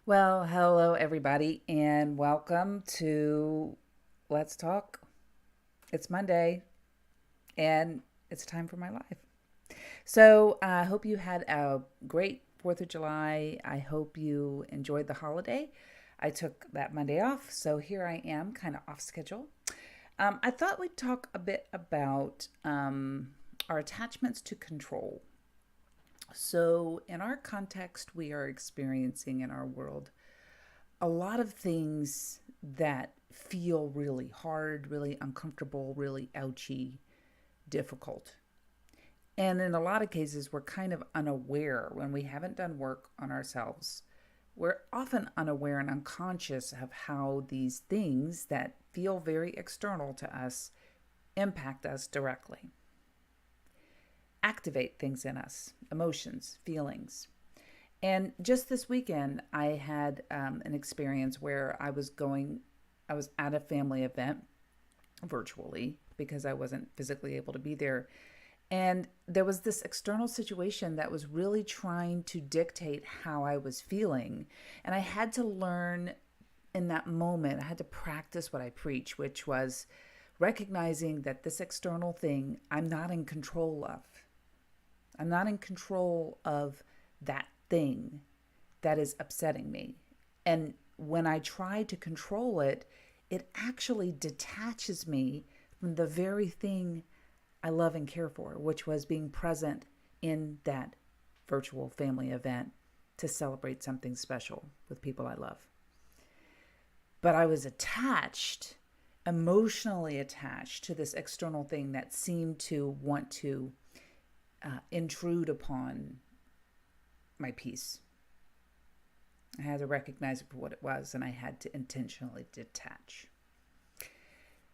Well, hello everybody, and welcome to Let's Talk. It's Monday, and it's time for my life. So I hope you had a great 4th of July. I hope you enjoyed the holiday. I took that Monday off, so here I am, kind of off schedule. I thought we'd talk a bit about our attachments to control. So, in our context, we are experiencing in our world a lot of things that feel really hard, really uncomfortable, really ouchy, difficult. And in a lot of cases, we're kind of unaware when we haven't done work on ourselves. We're often unaware and unconscious of how these things that feel very external to us impact us directly, activate things in us, emotions, feelings. And just this weekend, I had an experience where I was at a family event virtually because I wasn't physically able to be there. And there was this external situation that was really trying to dictate how I was feeling. And I had to learn in that moment, I had to practice what I preach, which was recognizing that this external thing I'm not in control of. I'm not in control of that thing that is upsetting me. And when I try to control it, it actually detaches me from the very thing I love and care for, which was being present in that virtual family event to celebrate something special with people I love. But I was attached, emotionally attached to this external thing that seemed to want to intrude upon my peace. I had to recognize it for what it was, and I had to intentionally detach.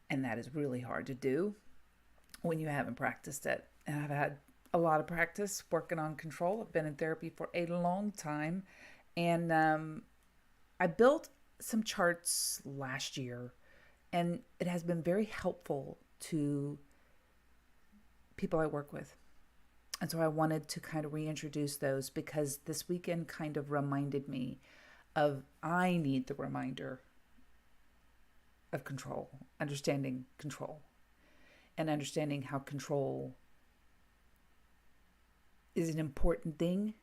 And that is really hard to do when you haven't practiced it. And I've had a lot of practice working on control. I've been in therapy for a long time. And I built some charts last year, and it has been very helpful to people I work with. And so I wanted to kind of reintroduce those because this weekend kind of reminded me of I need the reminder of control, understanding control, and understanding how control is an important thing.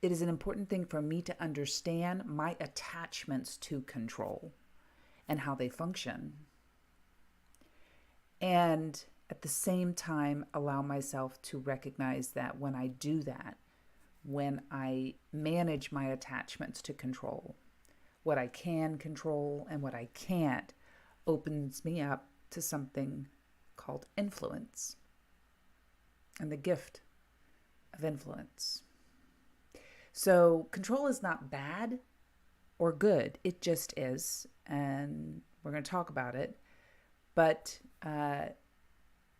It is an important thing for me to understand my attachments to control and how they function. And at the same time, allow myself to recognize that when I do that, when I manage my attachments to control, what I can control and what I can't opens me up to something called influence and the gift of influence. So, control is not bad or good, it just is. And we're going to talk about it. But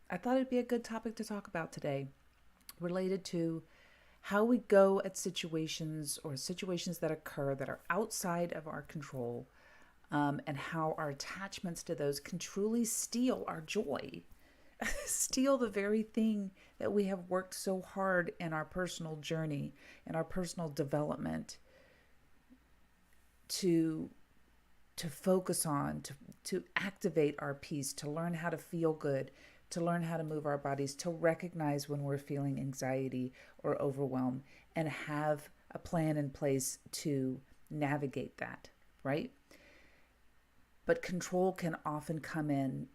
I thought it'd be a good topic to talk about today related to how we go at situations or situations that occur that are outside of our control, and how our attachments to those can truly steal our joy, steal the very thing that we have worked so hard in our personal journey, in our personal development to focus on, to activate our peace, to learn how to feel good, to learn how to move our bodies, to recognize when we're feeling anxiety or overwhelm, and have a plan in place to navigate that, right? But control can often come in,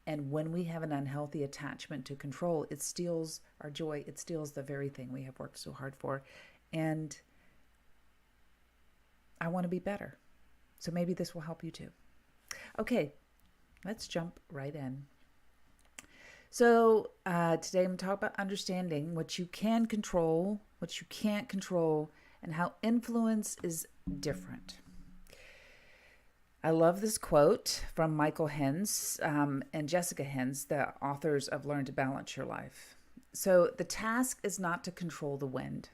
and when we have an unhealthy attachment to control, it steals our joy. It steals the very thing we have worked so hard for. And I want to be better. So maybe this will help you too. Okay, let's jump right in. So today I'm going to talk about understanding what you can control, what you can't control, and how influence is different. I love this quote from Michael Hens and Jessica Hens, the authors of Learn to Balance Your Life. So the task is not to control the wind,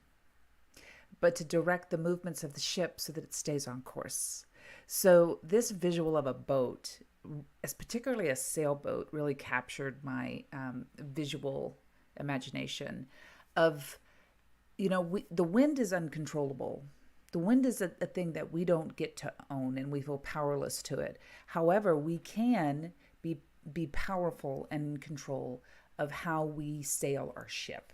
but to direct the movements of the ship so that it stays on course. So this visual of a boat, as particularly a sailboat, really captured my visual imagination of, the wind is uncontrollable. The wind is a thing that we don't get to own and we feel powerless to it. However, we can be powerful and in control of how we sail our ship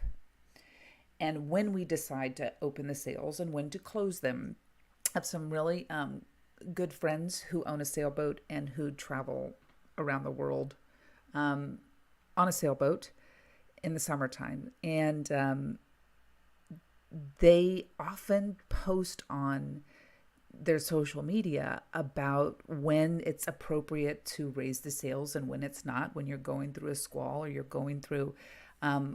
and when we decide to open the sails and when to close them. I have some really good friends who own a sailboat and who travel around the world on a sailboat in the summertime. And they often post on their social media about when it's appropriate to raise the sails and when it's not, when you're going through a squall or you're going through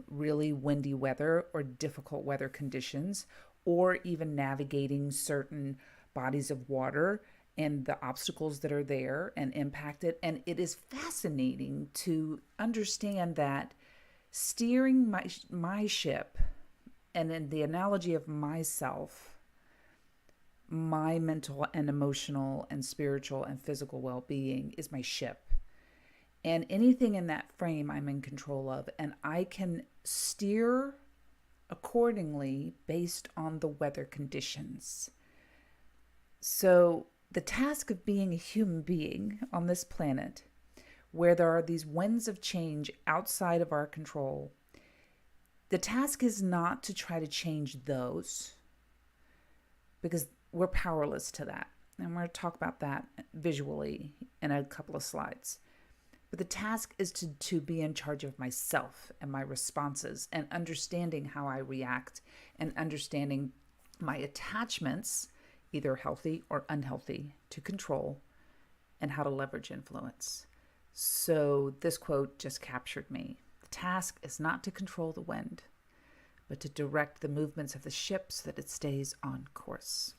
really windy weather or difficult weather conditions, or even navigating certain bodies of water and the obstacles that are there and impact it. And it is fascinating to understand that steering my ship, and in the analogy of myself, my mental and emotional and spiritual and physical well-being is my ship. And anything in that frame I'm in control of, and I can steer accordingly based on the weather conditions. So the task of being a human being on this planet, where there are these winds of change outside of our control, the task is not to try to change those, because we're powerless to that. And we're going to talk about that visually in a couple of slides. But the task is to be in charge of myself and my responses and understanding how I react and understanding my attachments, either healthy or unhealthy, to control, and how to leverage influence. So this quote just captured me. The task is not to control the wind, but to direct the movements of the ship so that it stays on course.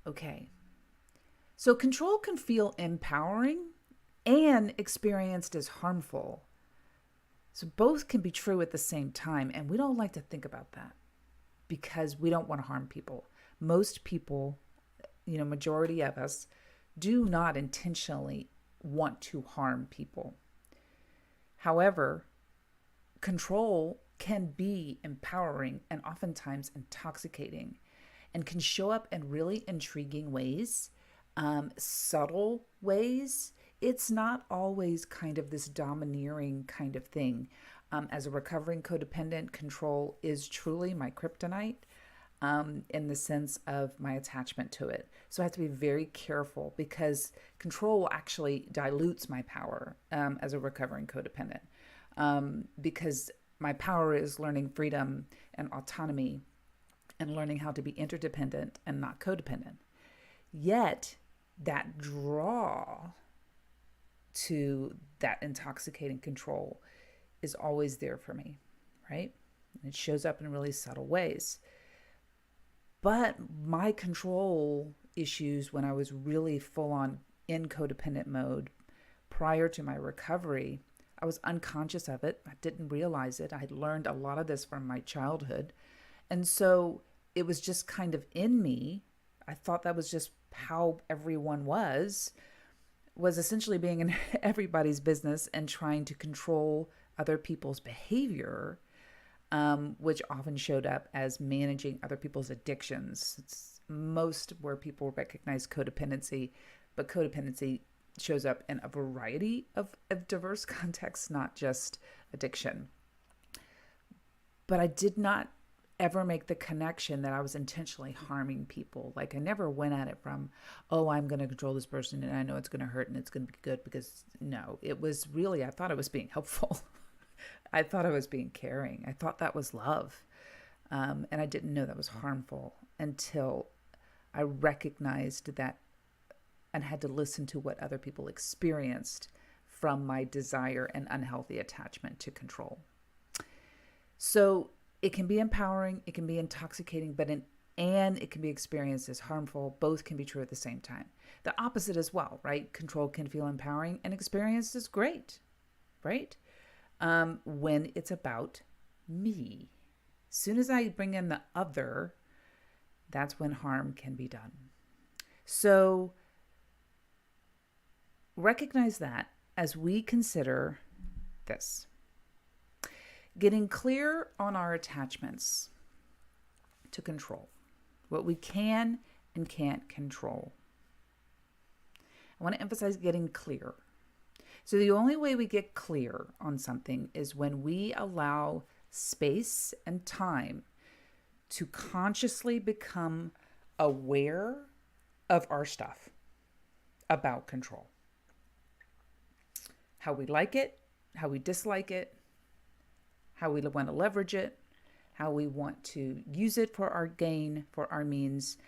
Okay. So control can feel empowering and experienced as harmful. So both can be true at the same time, and we don't like to think about that because we don't want to harm people. Most people, majority of us, do not intentionally want to harm people. However, control can be empowering and oftentimes intoxicating, and can show up in really intriguing ways, subtle ways. It's not always kind of this domineering kind of thing. As a recovering codependent, control is truly my kryptonite, in the sense of my attachment to it. So I have to be very careful because control actually dilutes my power as a recovering codependent, because my power is learning freedom and autonomy and learning how to be interdependent and not codependent. Yet that draw to that intoxicating control is always there for me, right? And it shows up in really subtle ways. But my control issues when I was really full on in codependent mode prior to my recovery, I was unconscious of it. I didn't realize it. I had learned a lot of this from my childhood. And so it was just kind of in me. I thought that was just how everyone was essentially being in everybody's business and trying to control other people's behavior, which often showed up as managing other people's addictions. It's most where people recognize codependency, but codependency shows up in a variety of diverse contexts, not just addiction. But I did not ever make the connection that I was intentionally harming people. Like I never went at it from, oh, I'm going to control this person and I know it's going to hurt and it's going to be good, because no, it was really, I thought I was being helpful. I thought I was being caring. I thought that was love. And I didn't know that was harmful until I recognized that and had to listen to what other people experienced from my desire and unhealthy attachment to control. So it can be empowering, it can be intoxicating, and it can be experienced as harmful. Both can be true at the same time. The opposite as well, right? Control can feel empowering and experienced as great, right? When it's about me. As soon as I bring in the other, that's when harm can be done. So recognize that as we consider this. Getting clear on our attachments to control. what we can and can't control. I want to emphasize getting clear. So the only way we get clear on something is when we allow space and time to consciously become aware of our stuff about control. How we like it, how we dislike it, how we want to leverage it, how we want to use it for our gain, for our means,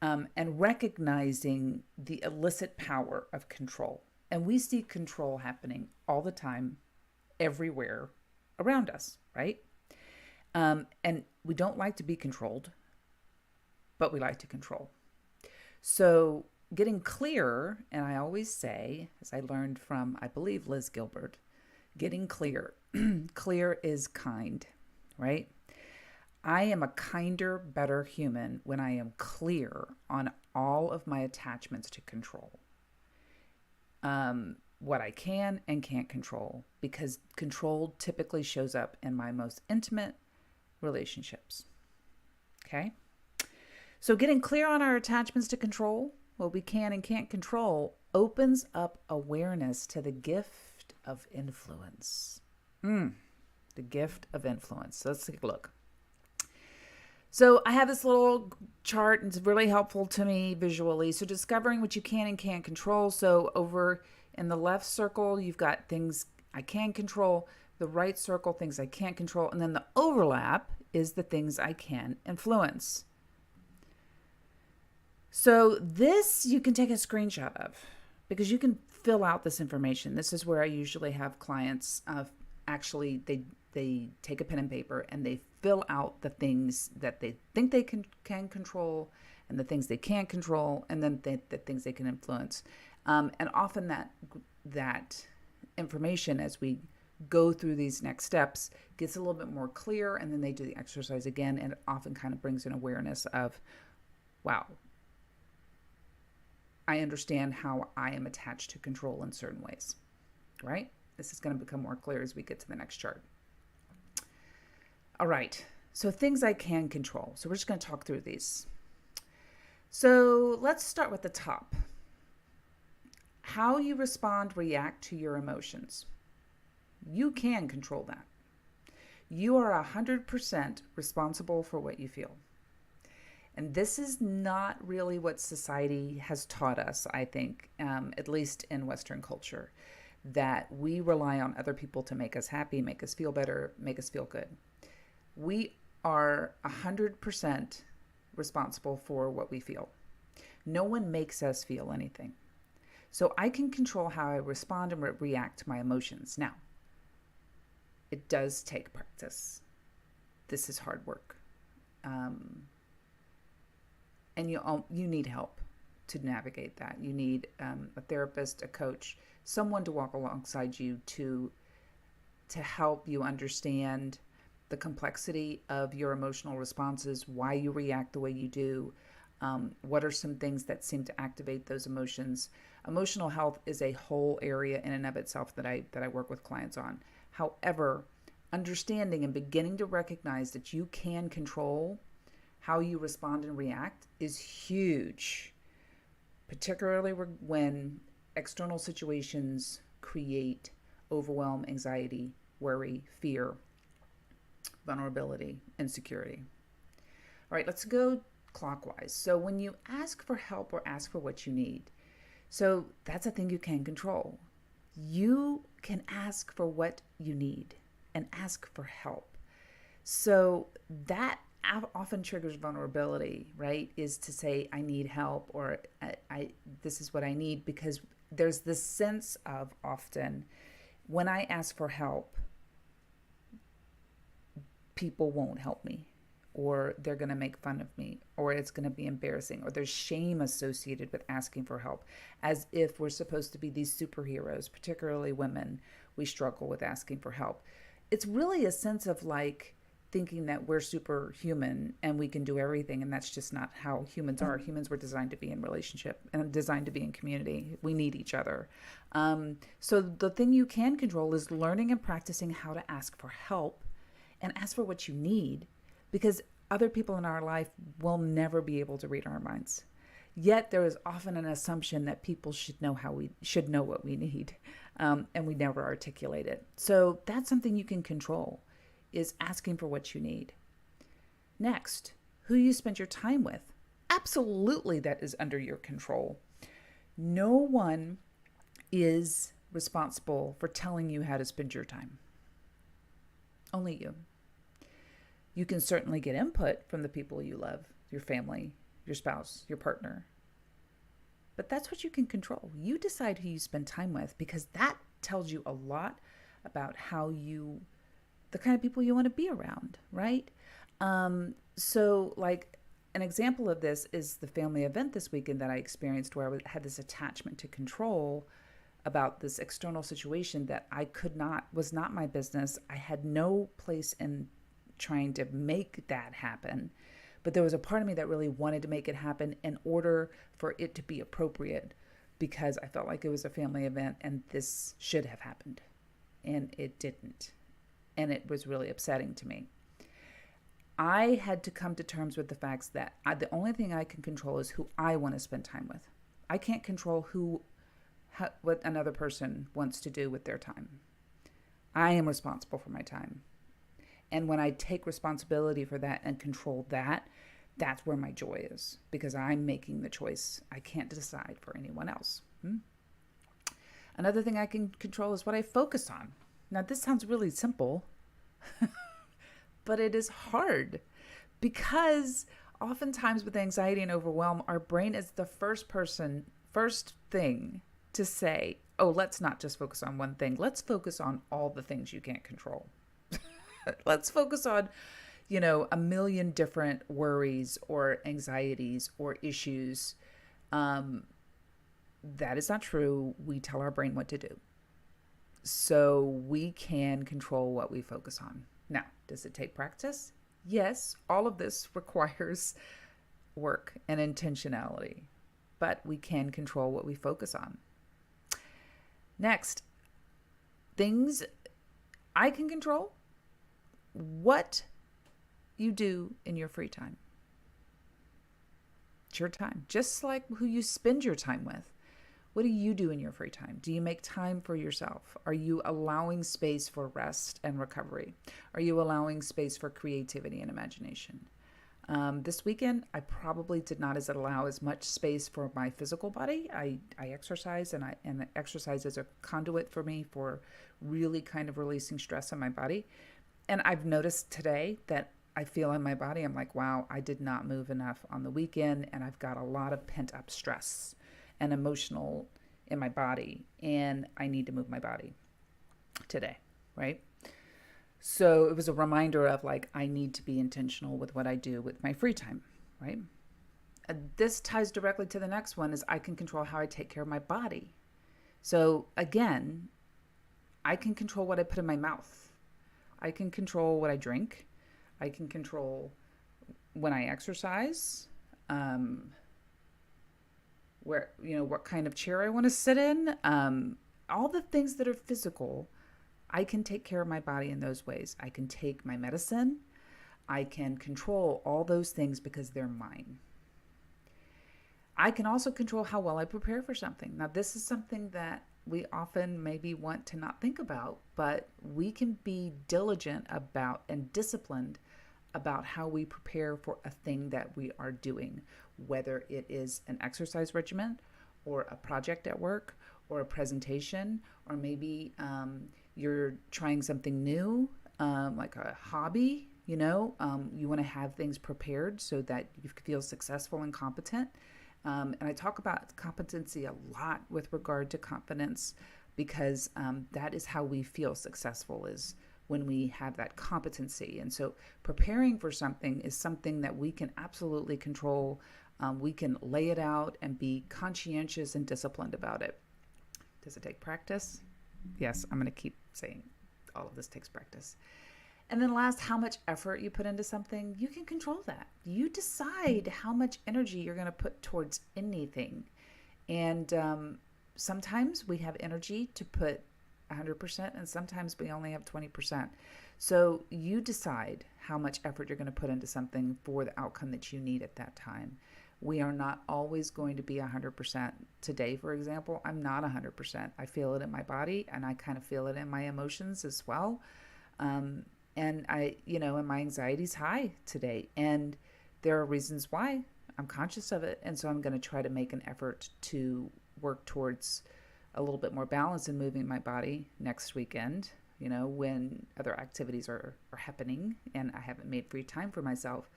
and recognizing the illicit power of control. And we see control happening all the time, everywhere around us, right? And we don't like to be controlled, but we like to control. So getting clear, and I always say, as I learned from, I believe, Liz Gilbert, getting clear. Clear is kind, right? I am a kinder, better human when I am clear on all of my attachments to control. What I can and can't control, because control typically shows up in my most intimate relationships. Okay? So getting clear on our attachments to control, what we can and can't control, opens up awareness to the gift of influence. The gift of influence. So let's take a look. So I have this little chart, and it's really helpful to me visually. So discovering what you can and can't control. So over in the left circle, you've got things I can control. The right circle, things I can't control. And then the overlap is the things I can influence. So this you can take a screenshot of, because you can fill out this information. This is where I usually have clients actually they take a pen and paper and they fill out the things that they think they can control, and the things they can't control, and then the things they can influence. And often that information, as we go through these next steps, gets a little bit more clear, and then they do the exercise again, and it often kind of brings an awareness of, wow, I understand how I am attached to control in certain ways, right? This is going to become more clear as we get to the next chart. All right, so things I can control. So we're just going to talk through these. So let's start with the top. How you respond, react to your emotions. You can control that. You are 100% responsible for what you feel. And this is not really what society has taught us, I think, at least in Western culture, that we rely on other people to make us happy, make us feel better, make us feel good. We are 100% responsible for what we feel. No one makes us feel anything. So I can control how I respond and react to my emotions. Now, it does take practice. This is hard work. And you need help to navigate that. You need a therapist, a coach, someone to walk alongside you to help you understand the complexity of your emotional responses, why you react the way you do, what are some things that seem to activate those emotions. Emotional health is a whole area in and of itself that I work with clients on. However, understanding and beginning to recognize that you can control how you respond and react is huge, particularly when external situations create overwhelm, anxiety, worry, fear, vulnerability, insecurity. All right, let's go clockwise. So when you ask for help or ask for what you need, so that's a thing you can control. You can ask for what you need and ask for help. So that often triggers vulnerability, right? Is to say, I need help, or this is what I need, because there's this sense of often when I ask for help, people won't help me, or they're going to make fun of me, or it's going to be embarrassing, or there's shame associated with asking for help, as if we're supposed to be these superheroes. Particularly women, we struggle with asking for help. It's really a sense of like thinking that we're superhuman and we can do everything, and that's just not how humans are. Humans were designed to be in relationship and designed to be in community. We need each other. So the thing you can control is learning and practicing how to ask for help and ask for what you need, because other people in our life will never be able to read our minds. Yet there is often an assumption that people should know what we need, and we never articulate it. So that's something you can control, is asking for what you need. Next, who you spend your time with. Absolutely, that is under your control. No one is responsible for telling you how to spend your time. Only you. You can certainly get input from the people you love, your family, your spouse, your partner. But that's what you can control. You decide who you spend time with, because that tells you a lot about the kind of people you want to be around, right? So like an example of this is the family event this weekend that I experienced, where I had this attachment to control about this external situation that was not my business. I had no place in trying to make that happen. But there was a part of me that really wanted to make it happen in order for it to be appropriate, because I felt like it was a family event and this should have happened. And it didn't. And it was really upsetting to me. I had to come to terms with the facts that the only thing I can control is who I want to spend time with. I can't control what another person wants to do with their time. I am responsible for my time. And when I take responsibility for that and control that, that's where my joy is, because I'm making the choice. I can't decide for anyone else. Another thing I can control is what I focus on. Now, this sounds really simple, but it is hard, because oftentimes with anxiety and overwhelm, our brain is the first thing to say, oh, let's not just focus on one thing. Let's focus on all the things you can't control. Let's focus on, a million different worries or anxieties or issues. That is not true. We tell our brain what to do. So we can control what we focus on. Now, does it take practice? Yes, all of this requires work and intentionality, but we can control what we focus on. Next, things I can control: what you do in your free time. It's your time, just like who you spend your time with. What do you do in your free time? Do you make time for yourself? Are you allowing space for rest and recovery? Are you allowing space for creativity and imagination? This weekend, I probably did not allow as much space for my physical body. I exercise, and exercise is a conduit for me for really kind of releasing stress in my body. And I've noticed today that I feel in my body, I'm like, wow, I did not move enough on the weekend, and I've got a lot of pent up stress and emotional in my body, and I need to move my body today, right? So it was a reminder of like, I need to be intentional with what I do with my free time, right? This ties directly to the next one, is I can control how I take care of my body. So again, I can control what I put in my mouth. I can control what I drink. I can control when I exercise, what kind of chair I want to sit in. All the things that are physical, I can take care of my body in those ways. I can take my medicine. I can control all those things because they're mine. I can also control how well I prepare for something. Now, this is something that we often maybe want to not think about, but we can be diligent about and disciplined about how we prepare for a thing that we are doing, whether it is an exercise regimen or a project at work or a presentation, or maybe you're trying something new, like a hobby. You want to have things prepared so that you feel successful and competent. And I talk about competency a lot with regard to confidence, because that is how we feel successful, is when we have that competency. And so preparing for something is something that we can absolutely control. We can lay it out and be conscientious and disciplined about it. Does it take practice? Yes, I'm going to keep saying all of this takes practice. And then last, how much effort you put into something, you can control that. You decide how much energy you're going to put towards anything. And sometimes we have energy to put 100%, and sometimes we only have 20%. So you decide how much effort you're going to put into something for the outcome that you need at that time. We are not always going to be 100%. Today, for example, I'm not 100%. I feel it in my body, and I kind of feel it in my emotions as well. And and my anxiety's high today. And there are reasons why. I'm conscious of it. And so I'm going to try to make an effort to work towards a little bit more balance in moving my body next weekend, when other activities are happening and I haven't made free time for myself.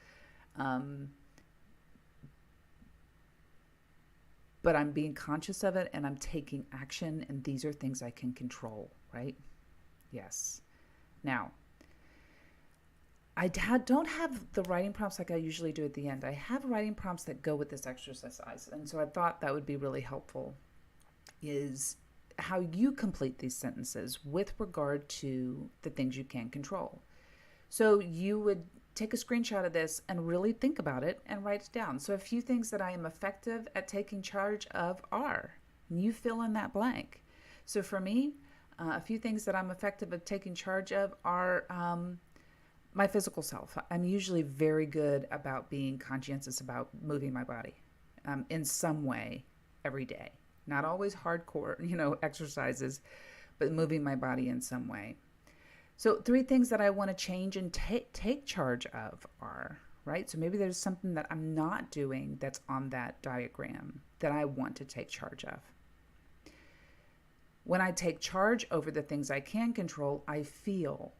But I'm being conscious of it and I'm taking action, and these are things I can control, right? Yes. Now, I don't have the writing prompts like I usually do at the end. I have writing prompts that go with this exercise. And so I thought that would be really helpful, is how you complete these sentences with regard to the things you can control. So you would take a screenshot of this and really think about it and write it down. So a few things that I am effective at taking charge of are, and you fill in that blank. So for me, a few things that I'm effective at taking charge of are my physical self. I'm usually very good about being conscientious about moving my body in some way every day. Not always hardcore, exercises, but moving my body in some way. So 3 things that I want to change and take charge of are, right? So maybe there's something that I'm not doing that's on that diagram that I want to take charge of. When I take charge over the things I can control, I feel,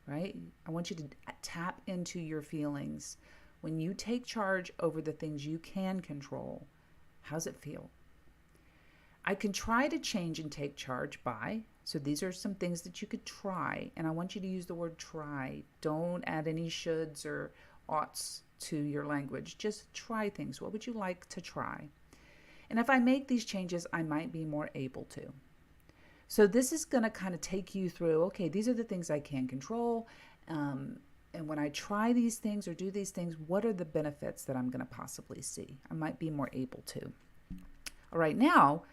right? I want you to tap into your feelings. When you take charge over the things you can control, how's it feel? I can try to change and take charge by, so these are some things that you could try, and I want you to use the word try. Don't add any shoulds or oughts to your language. Just try things. What would you like to try? And if I make these changes, I might be more able to. So this is going to kind of take you through, okay, these are the things I can control. And when I try these things or do these things, what are the benefits that I'm going to possibly see? I might be more able to. All right, now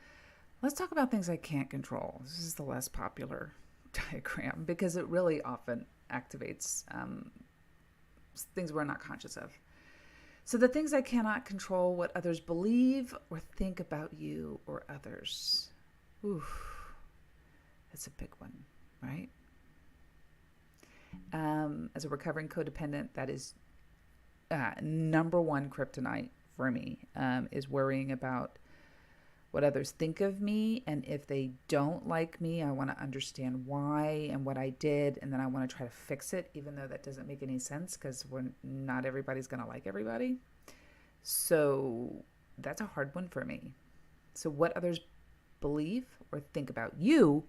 let's talk about things I can't control. This is the less popular diagram because it really often activates things we're not conscious of. So the things I cannot control, what others believe or think about you or others. Oof. That's a big one, right? As a recovering codependent, that is number one kryptonite for me, is worrying about what others think of me. And if they don't like me, I want to understand why and what I did. And then I want to try to fix it, even though that doesn't make any sense because not everybody's going to like everybody. So that's a hard one for me. So what others believe or think about you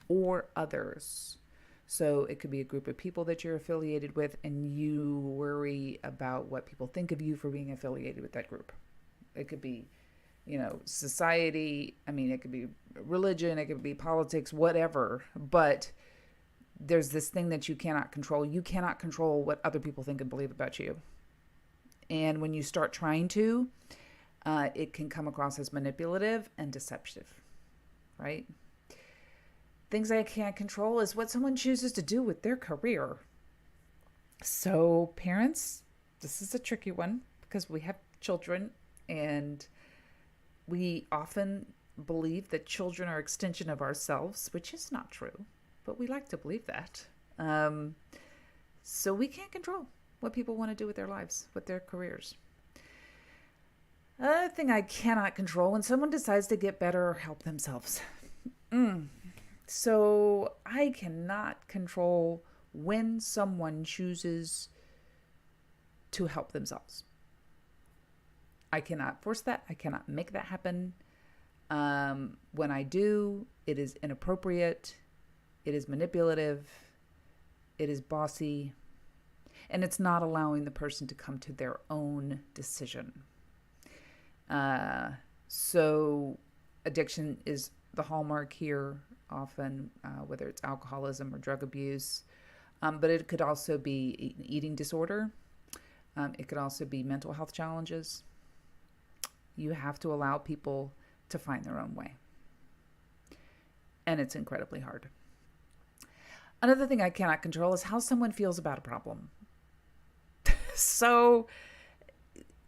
or others. So it could be a group of people that you're affiliated with and you worry about what people think of you for being affiliated with that group. It could be, society. I mean, it could be religion, it could be politics, whatever. But there's this thing that you cannot control. You cannot control what other people think and believe about you. And when you start trying to, it can come across as manipulative and deceptive, right? Things I can't control is what someone chooses to do with their career. So parents, this is a tricky one because we have children and we often believe that children are an extension of ourselves, which is not true, but we like to believe that. So we can't control what people want to do with their lives, with their careers. Another thing I cannot control when someone decides to get better or help themselves. So I cannot control when someone chooses to help themselves. I cannot force that. I cannot make that happen. When I do, it is inappropriate. It is manipulative. It is bossy. And it's not allowing the person to come to their own decision. So addiction is the hallmark here, often, whether it's alcoholism or drug abuse. But it could also be an eating disorder. It could also be mental health challenges. You have to allow people to find their own way. and it's incredibly hard. Another thing I cannot control is how someone feels about a problem. So,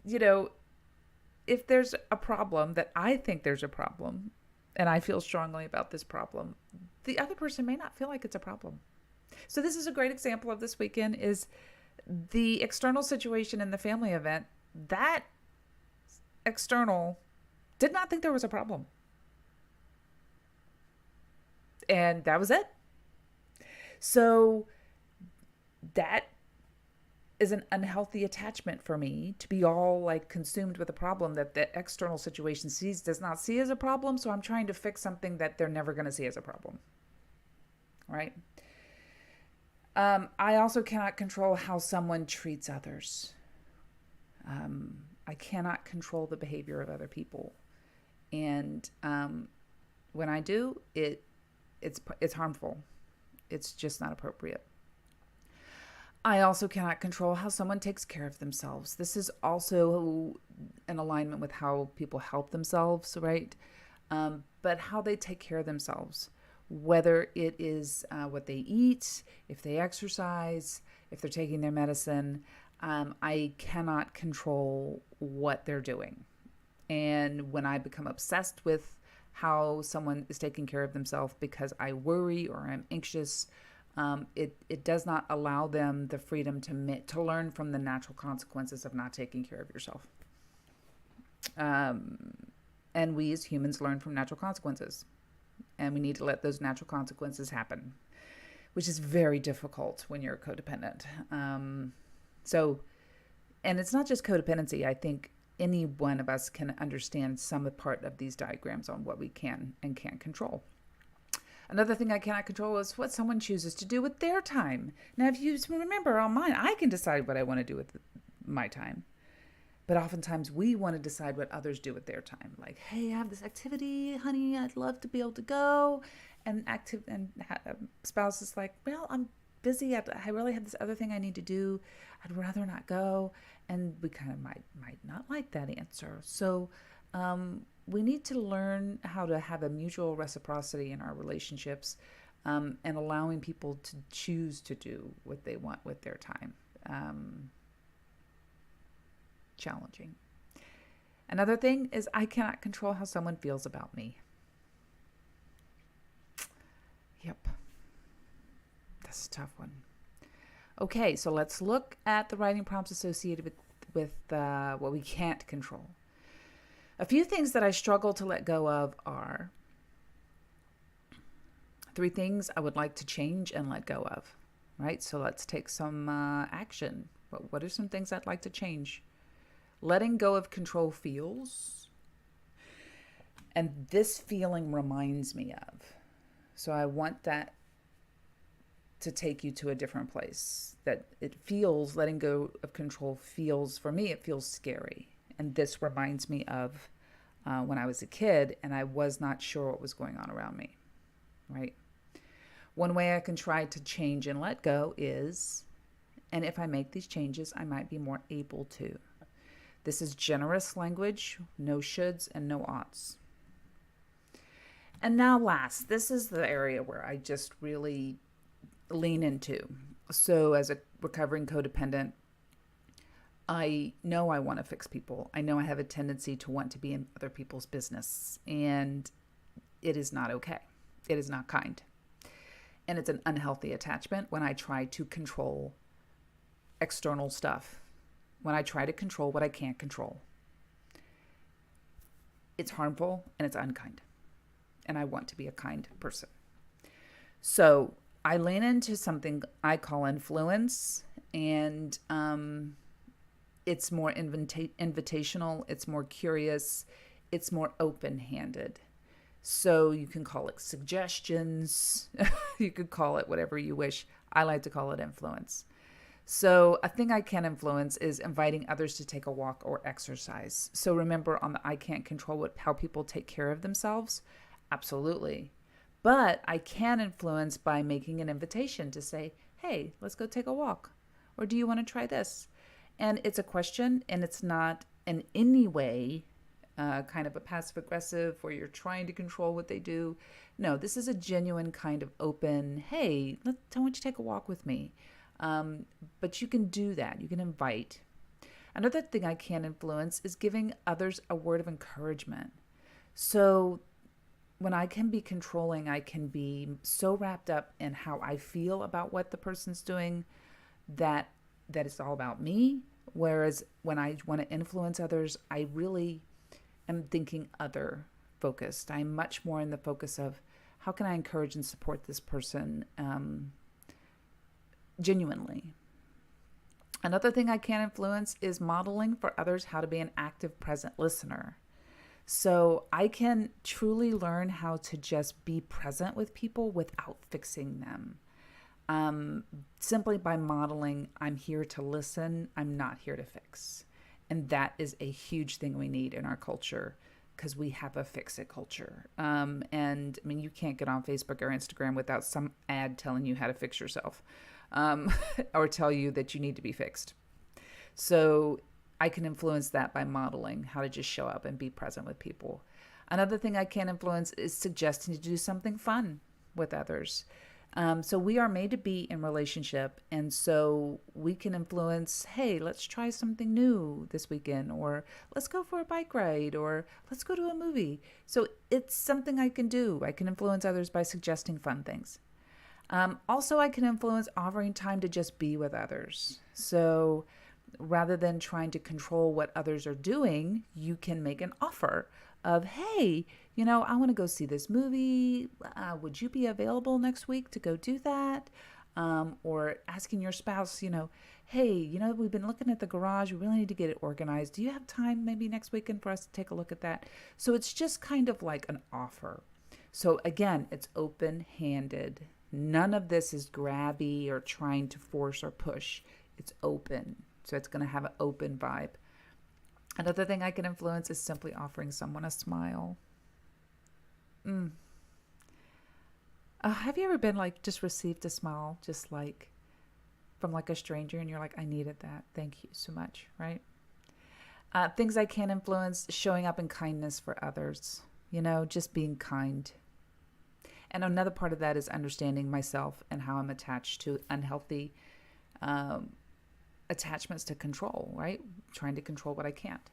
you know, if there's a problem that I think there's a problem and I feel strongly about this problem, the other person may not feel like it's a problem. So this is a great example of this weekend is the external situation in the family event. That external did not think there was a problem. And that was it. So that is an unhealthy attachment for me to be all like consumed with a problem that the external situation does not see as a problem. So I'm trying to fix something that they're never going to see as a problem. Right. I also cannot control how someone treats others. I cannot control the behavior of other people. And when I do, it's harmful. It's just not appropriate. I also cannot control how someone takes care of themselves. This is also in alignment with how people help themselves, right? But how they take care of themselves, whether it is what they eat, if they exercise, if they're taking their medicine. I cannot control what they're doing. And when I become obsessed with how someone is taking care of themselves because I worry or I'm anxious, it does not allow them the freedom to learn from the natural consequences of not taking care of yourself. And we as humans learn from natural consequences. And we need to let those natural consequences happen, which is very difficult when you're codependent. And it's not just codependency. I think any one of us can understand some part of these diagrams on what we can and can't control. Another thing I cannot control is what someone chooses to do with their time. Now, if you remember on mine, I can decide what I want to do with my time. But oftentimes we want to decide what others do with their time. Like, hey, I have this activity, honey, I'd love to be able to go. And spouse is like, well, I'm busy. I really have this other thing I need to do. I'd rather not go. And we kind of might not like that answer. So we need to learn how to have a mutual reciprocity in our relationships, and allowing people to choose to do what they want with their time. Challenging. Another thing is I cannot control how someone feels about me. Yep. That's a tough one. Okay, so let's look at the writing prompts associated with what we can't control. A few things that I struggle to let go of are 3 things I would like to change and let go of, right? So let's take some action. What are some things I'd like to change? Letting go of control feels, and this feeling reminds me of. So I want that to take you to a different place. That it feels, letting go of control feels, for me, it feels scary. And this reminds me of when I was a kid and I was not sure what was going on around me, right? One way I can try to change and let go is, and if I make these changes, I might be more able to. This is generous language, no shoulds and no oughts. And now last, this is the area where I just really lean into. So as a recovering codependent, I know I want to fix people. I know I have a tendency to want to be in other people's business, and it is not okay. It is not kind. And it's an unhealthy attachment when I try to control external stuff, when I try to control what I can't control. It's harmful and it's unkind. And I want to be a kind person. So I lean into something I call influence, and it's more invitational, it's more curious, it's more open-handed. So you can call it suggestions, you could call it whatever you wish. I like to call it influence. So a thing I can influence is inviting others to take a walk or exercise. So remember on the I can't control how people take care of themselves. Absolutely. But I can influence by making an invitation to say, hey, let's go take a walk. Or do you want to try this? And it's a question, and it's not in any way kind of a passive aggressive where you're trying to control what they do. No, this is a genuine kind of open, hey, I want you to take a walk with me. But you can do that. You can invite. Another thing I can influence is giving others a word of encouragement. So when I can be controlling, I can be so wrapped up in how I feel about what the person's doing that it's all about me. Whereas when I want to influence others, I really am thinking other focused. I'm much more in the focus of how can I encourage and support this person genuinely. Another thing I can influence is modeling for others how to be an active, present listener. So I can truly learn how to just be present with people without fixing them. Simply by modeling, I'm here to listen, I'm not here to fix. And that is a huge thing we need in our culture because we have a fix-it culture. And I mean, you can't get on Facebook or Instagram without some ad telling you how to fix yourself or tell you that you need to be fixed. So I can influence that by modeling how to just show up and be present with people. Another thing I can influence is suggesting to do something fun with others. So we are made to be in relationship. And so we can influence, hey, let's try something new this weekend, or let's go for a bike ride, or let's go to a movie. So it's something I can do. I can influence others by suggesting fun things. Also, I can influence offering time to just be with others. So rather than trying to control what others are doing, you can make an offer of, hey, I want to go see this movie. Would you be available next week to go do that? Or asking your spouse, hey, we've been looking at the garage. We really need to get it organized. Do you have time maybe next weekend for us to take a look at that? So it's just kind of like an offer. So again, it's open-handed. None of this is grabby or trying to force or push. It's open. So it's going to have an open vibe. Another thing I can influence is simply offering someone a smile. Have you ever been just received a smile, just from a stranger, and you're like, I needed that. Thank you so much, right? Things I can influence, showing up in kindness for others, just being kind. And another part of that is understanding myself and how I'm attached to unhealthy attachments to control, right? Trying to control what I can't.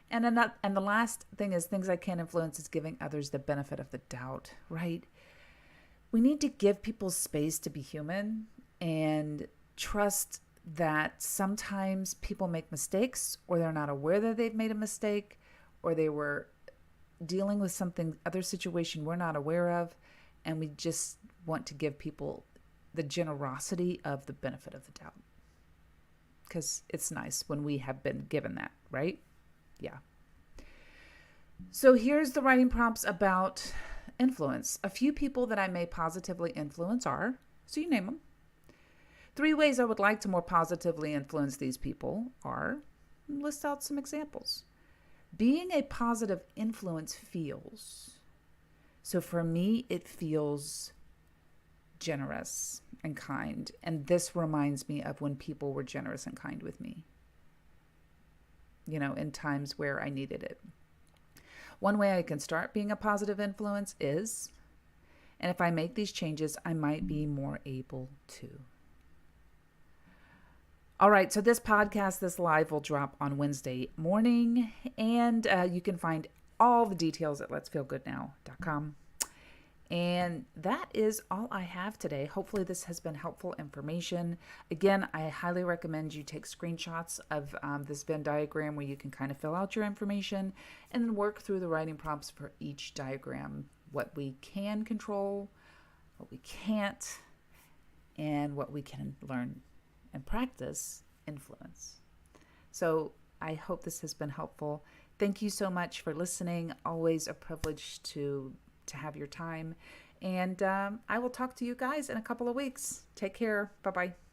And the last thing is things I can influence is giving others the benefit of the doubt, right? We need to give people space to be human and trust that sometimes people make mistakes, or they're not aware that they've made a mistake, or they were dealing with other situation we're not aware of. And we just want to give people the generosity of the benefit of the doubt. Because it's nice when we have been given that, right? Yeah. So here's the writing prompts about influence. A few people that I may positively influence are, so you name them. 3 ways I would like to more positively influence these people are, list out some examples. Being a positive influence feels. So for me, it feels generous and kind. And this reminds me of when people were generous and kind with me, in times where I needed it. One way I can start being a positive influence is, and if I make these changes, I might be more able to. All right, so this podcast, this live will drop on Wednesday morning, and you can find all the details at letsfeelgoodnow.com. And that is all I have today. Hopefully this has been helpful information. Again, I highly recommend you take screenshots of this Venn diagram where you can kind of fill out your information and then work through the writing prompts for each diagram, what we can control, what we can't, and what we can learn and practice influence. So I hope this has been helpful. Thank you so much for listening. Always a privilege to have your time. And I will talk to you guys in a couple of weeks. Take care. Bye-bye.